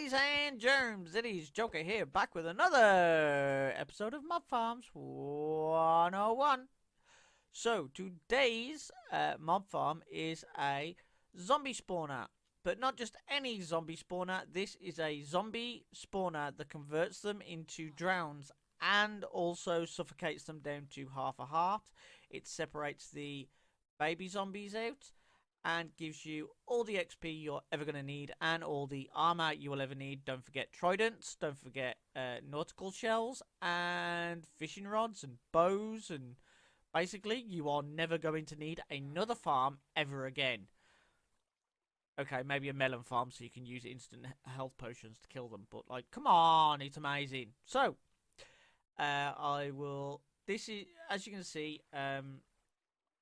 Zombies and Germs, it is Joker here, back with another episode of Mob Farms 101. So, today's mob farm is a zombie spawner, but not just any zombie spawner. This is a zombie spawner that converts them into drowns and also suffocates them down to half a heart. It separates the baby zombies out and gives you all the XP you're ever going to need and all the armor you will ever need. Don't forget tridents, don't forget nautical shells and fishing rods and bows, and basically you are never going to need another farm ever again. Okay, maybe a melon farm so you can use instant health potions to kill them, but like, come on, it's amazing. So, this is, as you can see,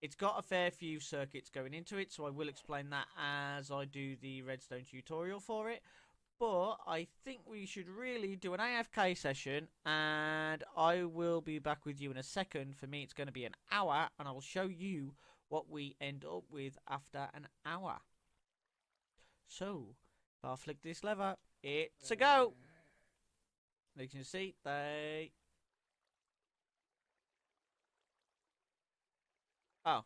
it's got a fair few circuits going into it, so I will explain that as I do the redstone tutorial for it. But I think we should really do an AFK session, and I will be back with you in a second. For me, it's going to be an hour, and I will show you what we end up with after an hour. So, if I flick this lever, it's a go. As you can see, Oh.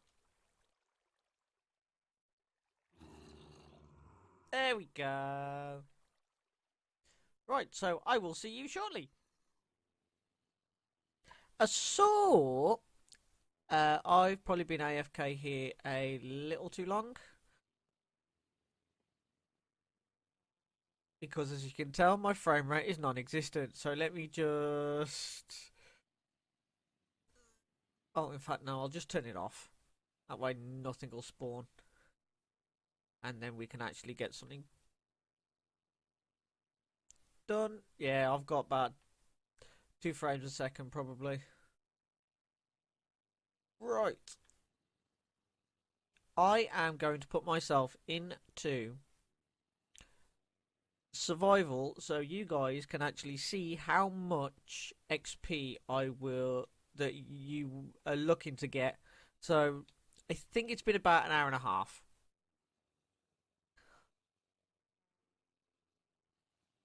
There we go. Right, so I will see you shortly. I've probably been AFK here a little too long. Because as you can tell, my frame rate is non-existent. So let me just... Oh, in fact, no, I'll just turn it off. That way nothing will spawn. And then we can actually get something done. Yeah, I've got about 2 frames a second probably. Right. I am going to put myself into survival so you guys can actually see how much XP that you are looking to get. So I think it's been about an hour and a half.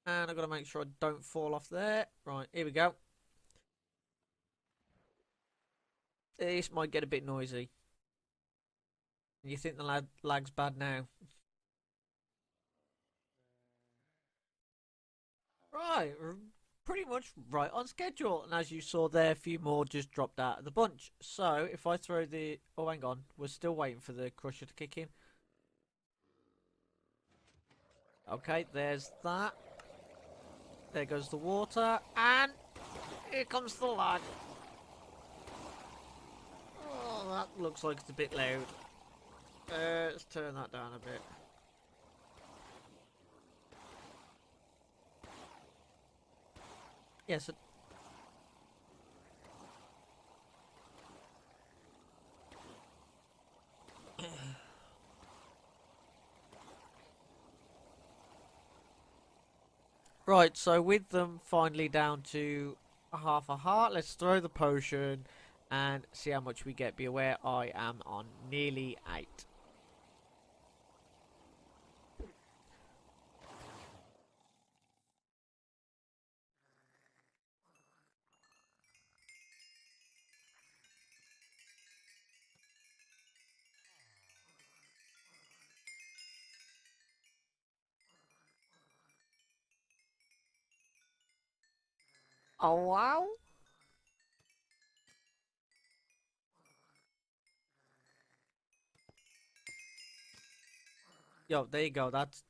And I've got to make sure I don't fall off there. Right, here we go. This might get a bit noisy. You think the lag's bad now? Right, pretty much right on schedule. And as you saw there, a few more just dropped out of the bunch. So if I throw the... Oh, hang on. We're still waiting for the crusher to kick in. Okay, there's that. There goes the water. And here comes the lag. Oh, that looks like it's a bit loud. Let's turn that down a bit. Yes. Right, so with them finally down to half a heart, let's throw the potion and see how much we get. Be aware I am on nearly 8. Oh wow! Yo, there you go, that's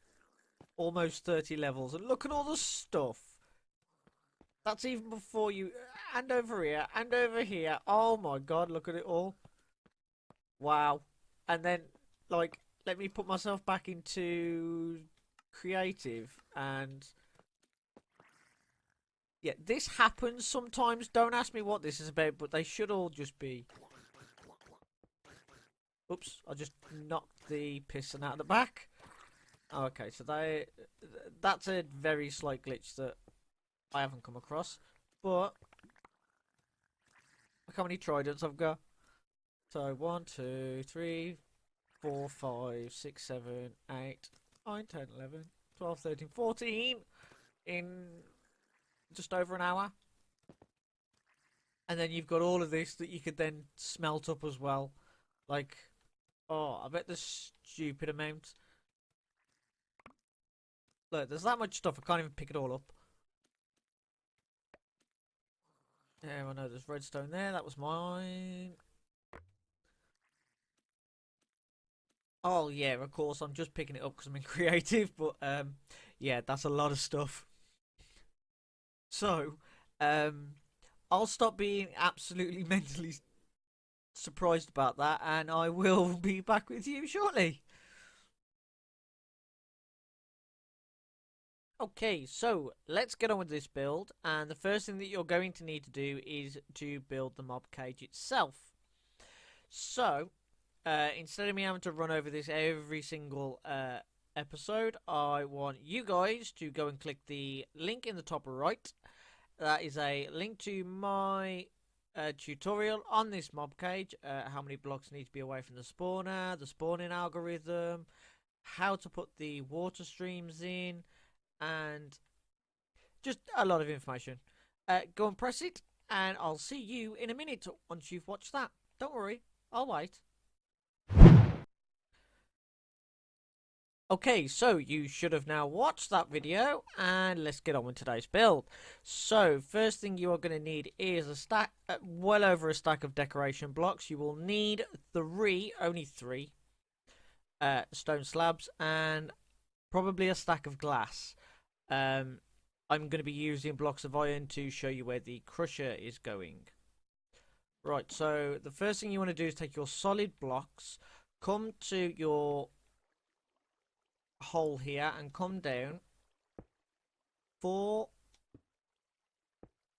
almost 30 levels, and look at all the stuff! That's even before you... And over here, and over here, oh my god, look at it all. Wow. And then, like, let me put myself back into creative, and... Yeah, this happens sometimes. Don't ask me what this is about, but they should all just be... Oops, I just knocked the piston out of the back. Oh, okay, so that's a very slight glitch that I haven't come across. But look how many tridents I've got. So 1, 2, 3, 4, 5, 6, 7, 8, 9, 10, 11, 12, 13, 14. in just over an hour. And then you've got all of this that you could then smelt up as well. Like, oh, I bet there's stupid amount. Look, there's that much stuff, I can't even pick it all up. Yeah, I know there's redstone there, that was mine. Oh, yeah, of course, I'm just picking it up because I'm in creative, but, yeah, that's a lot of stuff. So, I'll stop being absolutely mentally surprised about that, and I will be back with you shortly. Okay, so let's get on with this build, and the first thing that you're going to need to do is to build the mob cage itself. So, instead of me having to run over this every single episode, I want you guys to go and click the link in the top right. That is a link to my tutorial on this mob cage, how many blocks need to be away from the spawner, the spawning algorithm, how to put the water streams in, and just a lot of information. Go and press it, and I'll see you in a minute once you've watched that. Don't worry, I'll wait. Okay, so you should have now watched that video, and let's get on with today's build. So, first thing you are going to need is a stack, well over a stack of decoration blocks. You will need only three stone slabs, and probably a stack of glass. I'm going to be using blocks of iron to show you where the crusher is going. Right, so the first thing you want to do is take your solid blocks, come to your hole here and come down 4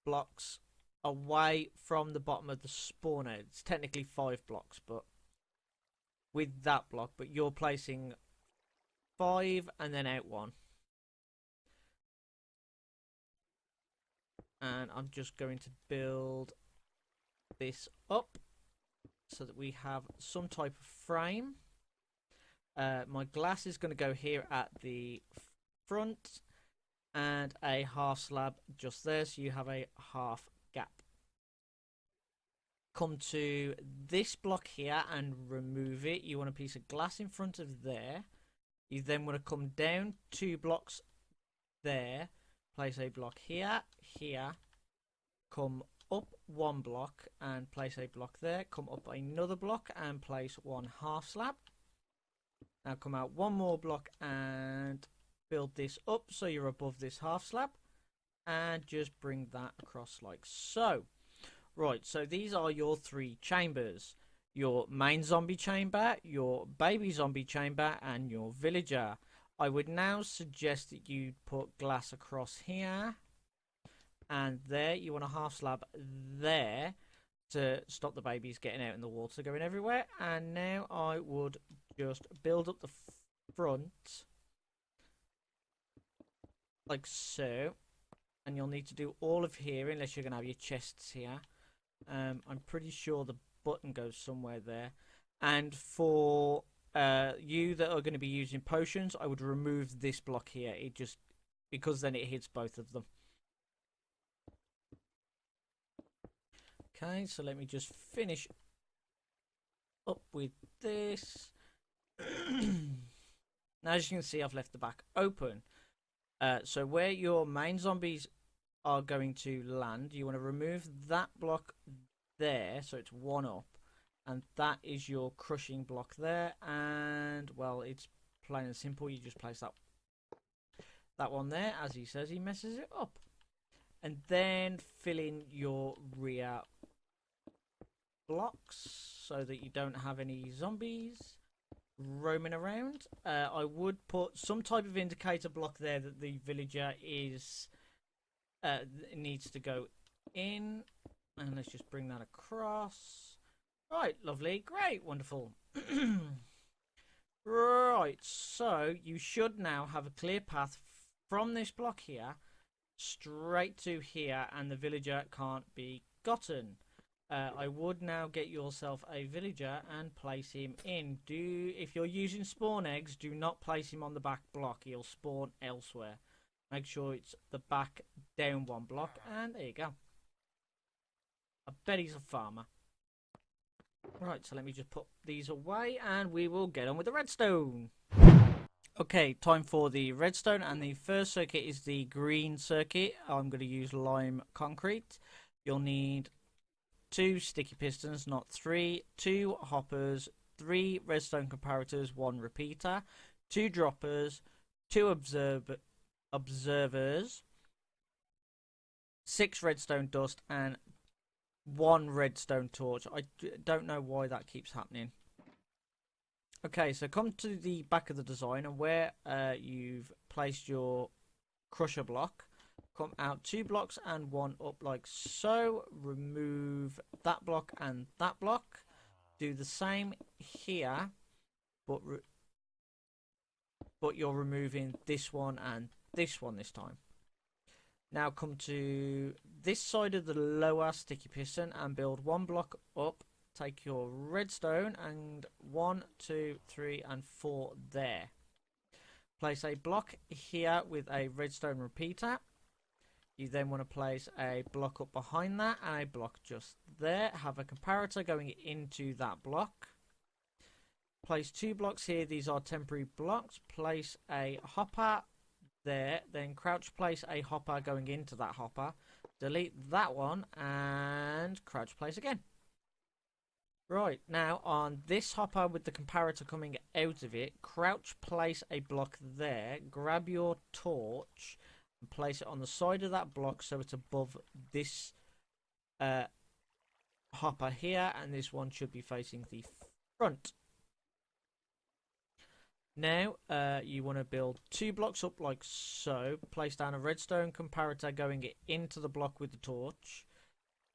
blocks away from the bottom of the spawner. It's technically 5 blocks, but with that block, but you're placing 5 and then out 1. And I'm just going to build this up so that we have some type of frame. My glass is going to go here at the front, and a half slab just there, so you have a half gap. Come to this block here and remove it. You want a piece of glass in front of there. You then want to come down 2 blocks there, place a block here, here, come up 1 block and place a block there, come up another block and place 1 half slab. Now come out 1 more block and build this up so you're above this half slab, and just bring that across like so. Right, so these are your 3 chambers: your main zombie chamber, your baby zombie chamber, and your villager. I would now suggest that you put glass across here and there. You want a half slab there to stop the babies getting out in the water going everywhere. And now I would just build up the front like so, and you'll need to do all of here unless you're going to have your chests here. I'm pretty sure the button goes somewhere there. And for you that are going to be using potions, I would remove this block here. It just, because then it hits both of them. Okay, so let me just finish up with this. Now, as you can see, I've left the back open. So where your main zombies are going to land, you want to remove that block there, so it's 1 up, and that is your crushing block there. And well, it's plain and simple. You just place that one there. As he says, he messes it up, and then fill in your rear blocks so that you don't have any zombies roaming around. I would put some type of indicator block there that the villager is needs to go in, and let's just bring that across. Right, lovely, great, wonderful. Right, so you should now have a clear path from this block here straight to here, and the villager can't be gotten. I would now get yourself a villager and place him in. If you're using spawn eggs, do not place him on the back block. He'll spawn elsewhere. Make sure it's the back down one block, and there you go. I bet he's a farmer. Right, so let me just put these away, and we will get on with the redstone. Okay, time for the redstone, and the first circuit is the green circuit. I'm going to use lime concrete. You'll need 2 sticky pistons, not 3, 2 hoppers, 3 redstone comparators, 1 repeater, 2 droppers, 2 observers, 6 redstone dust, and 1 redstone torch. I don't know why that keeps happening. Okay, so come to the back of the design, and where you've placed your crusher block, come out 2 blocks and 1 up like so. Remove that block and that block. Do the same here, but you're removing this one and this one this time. Now come to this side of the lower sticky piston and build 1 block up. Take your redstone and 1, 2, 3 and 4 there. Place a block here with a redstone repeater. You then want to place a block up behind that and a block just there. Have a comparator going into that block. Place 2 blocks here. These are temporary blocks. Place a hopper there. Then crouch place a hopper going into that hopper. Delete that one and crouch place again. Right, now on this hopper with the comparator coming out of it, crouch place a block there, grab your torch and place it on the side of that block so it's above this hopper here, and this one should be facing the front. Now you want to build 2 blocks up like so, place down a redstone comparator going into the block with the torch,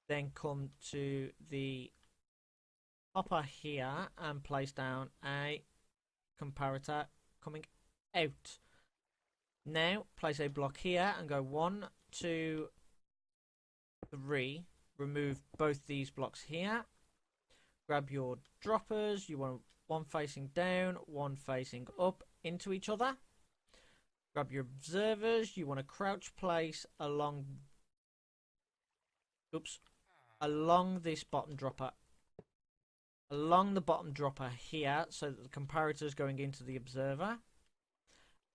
then come to the hopper here and place down a comparator coming out. Now place a block here and go 1, 2, 3. Remove both these blocks here. Grab your droppers. You want 1 facing down, 1 facing up into each other. Grab your observers. You want to crouch place along this bottom dropper. Along the bottom dropper here, so that the comparator is going into the observer,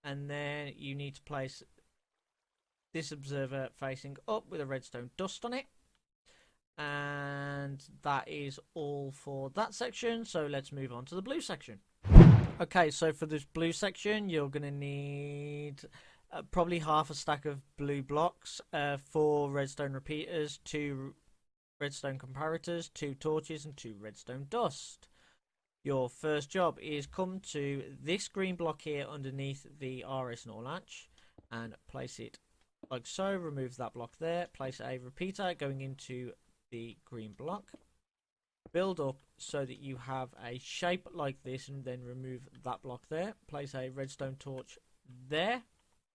and then you need to place this observer facing up with a redstone dust on it, and that is all for that section. So let's move on to the blue section. Okay, so for this blue section you're going to need probably half a stack of blue blocks, 4 redstone repeaters, 2 redstone comparators, 2 torches and 2 redstone dust. Your first job is come to this green block here underneath the RS NOR latch and place it like so. Remove that block there. Place a repeater going into the green block. Build up so that you have a shape like this, and then remove that block there. Place a redstone torch there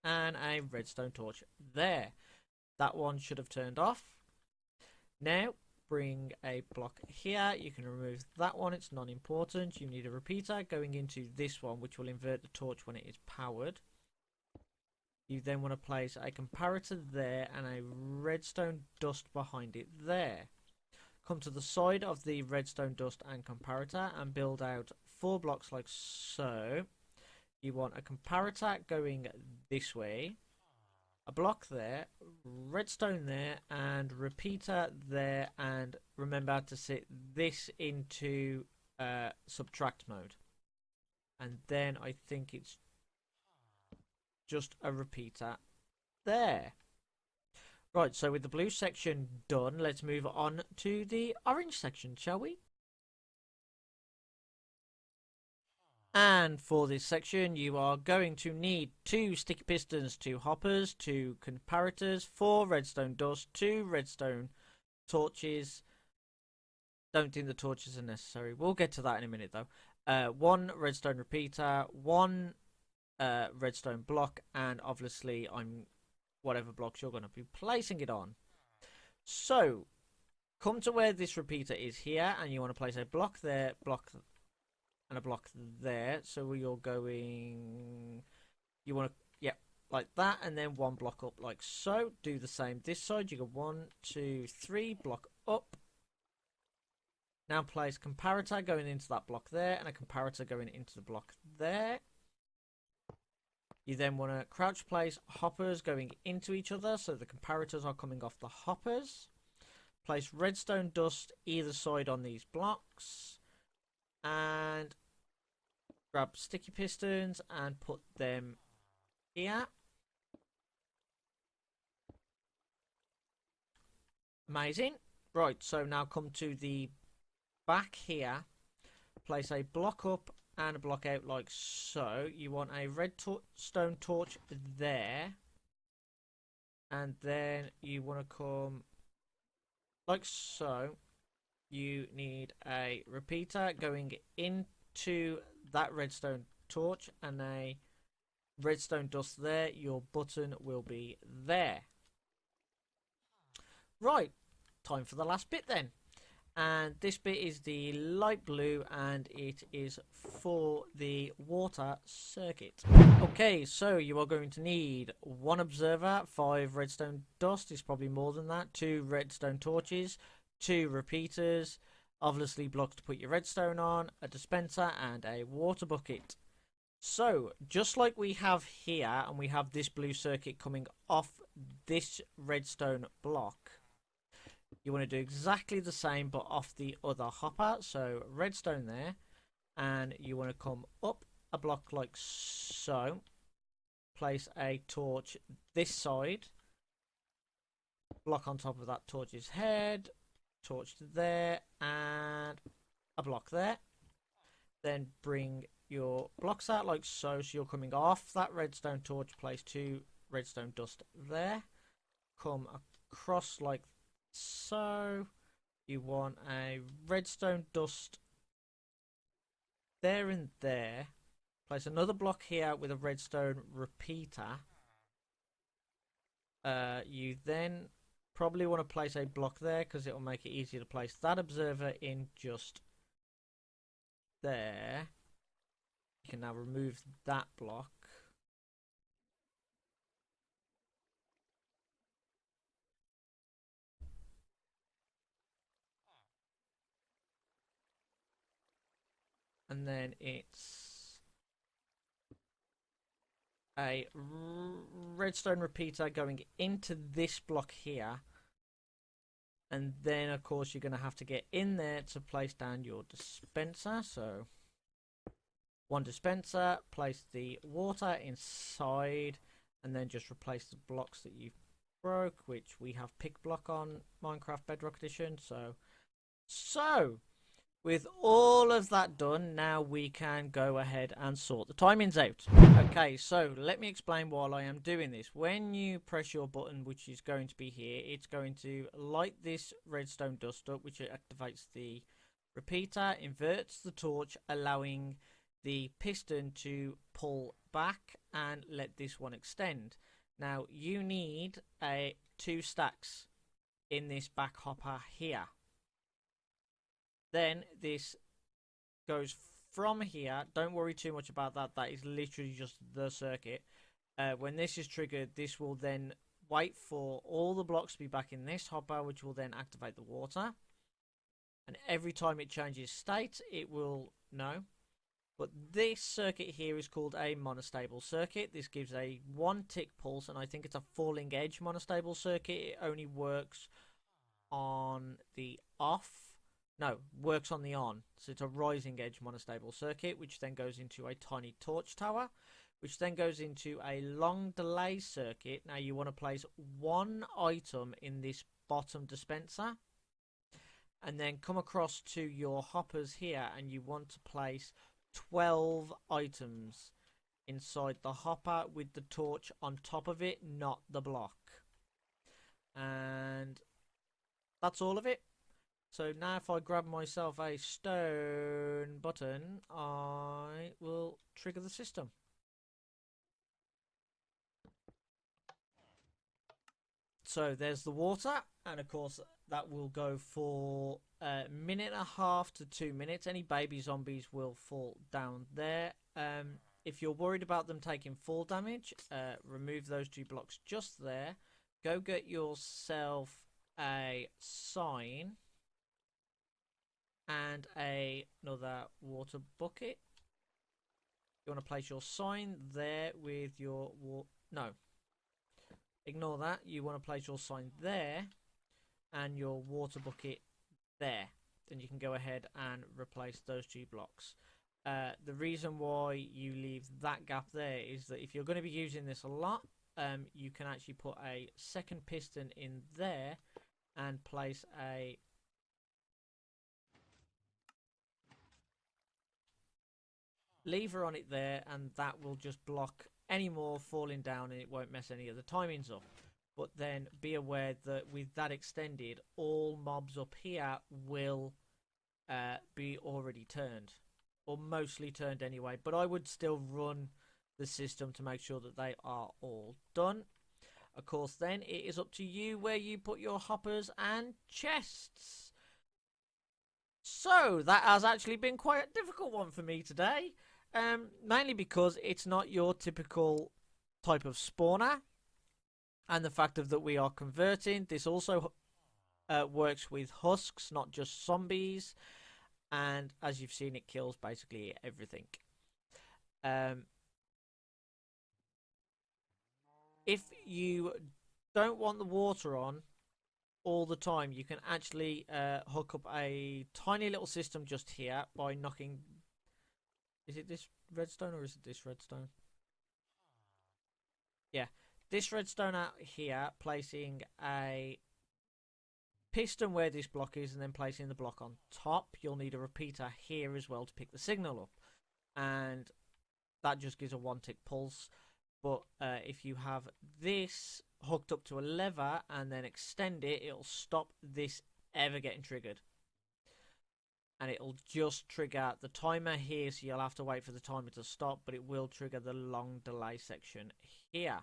and a redstone torch there. That one should have turned off. Now bring a block here. You can remove that one, it's not important. You need a repeater going into this one, which will invert the torch when it is powered. You then want to place a comparator there and a redstone dust behind it there. Come to the side of the redstone dust and comparator and build out 4 blocks like so. You want a comparator going this way, a block there, redstone there, and repeater there, and remember to set this into subtract mode. And then I think it's just a repeater there. Right, so with the blue section done, let's move on to the orange section, shall we? And for this section, you are going to need 2 sticky pistons, 2 hoppers, 2 comparators, 4 redstone dust, 2 redstone torches. Don't think the torches are necessary. We'll get to that in a minute, though. 1 redstone repeater, 1 redstone block, and obviously whatever blocks you're going to be placing it on. So, come to where this repeater is here, and you want to place a block there, and a block there. So you're going, you want to, yeah, like that, and then 1 block up like so. Do the same this side. You go 1, 2, 3, block up. Now place comparator going into that block there, and a comparator going into the block there. You then want to crouch place hoppers going into each other, so the comparators are coming off the hoppers. Place redstone dust either side on these blocks, and grab sticky pistons and put them here. Amazing. Right, so now come to the back here. Place a block up and a block out like so. You want a redstone torch there, and then you want to come like so. You need a repeater going into that redstone torch and a redstone dust there. Your button will be there. Right, time for the last bit then. And this bit is the light blue, and it is for the water circuit. Okay, so you are going to need 1 observer, 5 redstone dust, is probably more than that, 2 redstone torches, 2 repeaters, obviously blocks to put your redstone on, a dispenser, and a water bucket. So, just like we have here, and we have this blue circuit coming off this redstone block, you want to do exactly the same but off the other hopper. So redstone there, and you want to come up a block like so, place a torch this side, block on top of that torch's head, torch there, and a block there. Then bring your blocks out like so, so you're coming off that redstone torch, place 2 redstone dust there, come across like so. You want a redstone dust there and there. Place another block here with a redstone repeater. You then probably want to place a block there because it will make it easier to place that observer in just there. You can now remove that block. And then it's a redstone repeater going into this block here. And then, of course, you're going to have to get in there to place down your dispenser. So, 1 dispenser, place the water inside, and then just replace the blocks that you've broke, which we have pick block on Minecraft Bedrock Edition. So, with all of that done, now we can go ahead and sort the timings out. Okay, so let me explain while I am doing this. When you press your button, which is going to be here, it's going to light this redstone dust up, which activates the repeater, inverts the torch, allowing the piston to pull back and let this one extend. Now, you need 2 stacks in this back hopper here. Then this goes from here. Don't worry too much about that. That is literally just the circuit. When this is triggered, this will then wait for all the blocks to be back in this hopper, which will then activate the water. And every time it changes state, it will know. But this circuit here is called a monostable circuit. This gives a 1 tick pulse, and I think it's a falling edge monostable circuit. It only works on the off. No, works on the on. So it's a rising edge monostable circuit, which then goes into a tiny torch tower, which then goes into a long delay circuit. Now you want to place 1 item in this bottom dispenser, and then come across to your hoppers here, and you want to place 12 items inside the hopper with the torch on top of it, not the block. And that's all of it. So now if I grab myself a stone button, I will trigger the system. So there's the water, and of course that will go for a minute and a half to 2 minutes. Any baby zombies will fall down there. if you're worried about them taking fall damage, remove those 2 blocks just there. Go get yourself a sign and another water bucket. You want to place your sign there with your no. Ignore that. You want to place your sign there and your water bucket there. Then you can go ahead and replace those 2 blocks. The reason why you leave that gap there is that if you're going to be using this a lot, you can actually put a second piston in there and place a lever on it there, and that will just block any more falling down and it won't mess any of the timings up. But then be aware that with that extended, all mobs up here will be already turned, or mostly turned anyway, but I would still run the system to make sure that they are all done. Of course, then it is up to you where you put your hoppers and chests. So that has actually been quite a difficult one for me today, mainly because it's not your typical type of spawner, and the fact of that we are converting. This also works with husks, not just zombies, and as you've seen, it kills basically everything. If you don't want the water on all the time, you can actually hook up a tiny little system just here by knocking... Is it this redstone or is it this redstone? Yeah, this redstone out here, placing a piston where this block is and then placing the block on top. You'll need a repeater here as well to pick the signal up, and that just gives a 1-tick pulse. But if you have this hooked up to a lever and then extend it, it'll stop this ever getting triggered, and it'll just trigger the timer here, so you'll have to wait for the timer to stop, but it will trigger the long delay section here.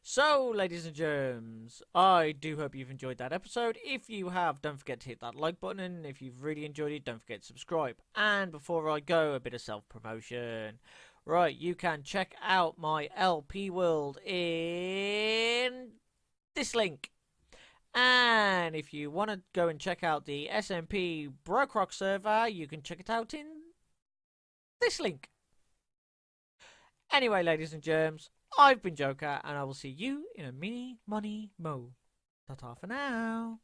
So, ladies and germs, I do hope you've enjoyed that episode. If you have, don't forget to hit that like button, and if you've really enjoyed it, don't forget to subscribe. And before I go, a bit of self-promotion. Right, you can check out my LP world in this link. And if you want to go and check out the SMP Bedrock server, you can check it out in this link. Anyway, ladies and germs, I've been Joker, and I will see you in a mini money mo. Ta-ta for now.